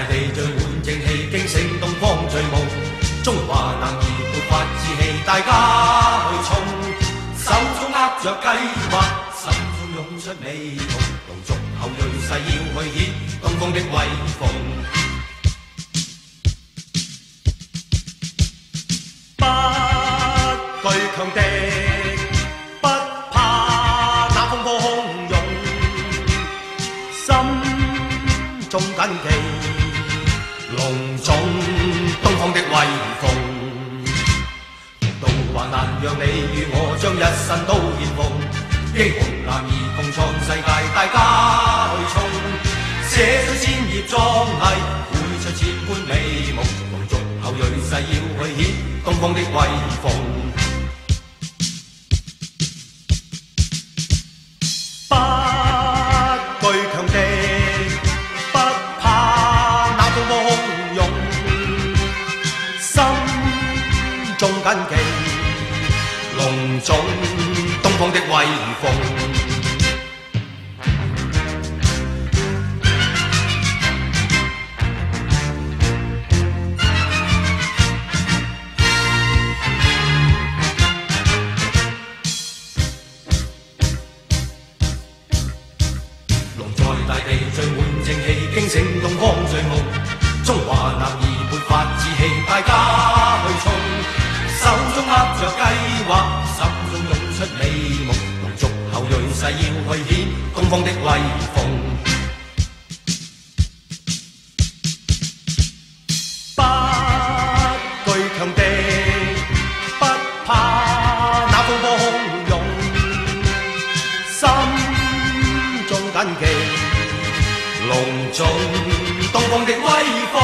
大地聚滿正氣，驚醒東方最夢。中華男兒勃發志氣，大家去衝，手中握着計劃，心中湧出美夢。龍族後裔誓要去顯東方的威風。不懼強敵，不怕那風波洶湧，心中緊記隆重東方的威風。道還難讓你與我將一生都獻奉，英雄男兒共創世界，大家去衝，寫出千頁壯麗，繪出千般美夢。龍族後裔誓要去顯東方的威風。不懼強敵，不怕那風波洶湧，心中緊記隆重東方的威風。大地聚滿正氣，驚醒東方最夢。中華男兒勃發志氣，大家去衝，手中握着計劃，心中湧出美夢。龍族後裔誓要去顯東方的威風。不懼強敵，不怕那風波洶湧，心中緊記隆重東方的威風。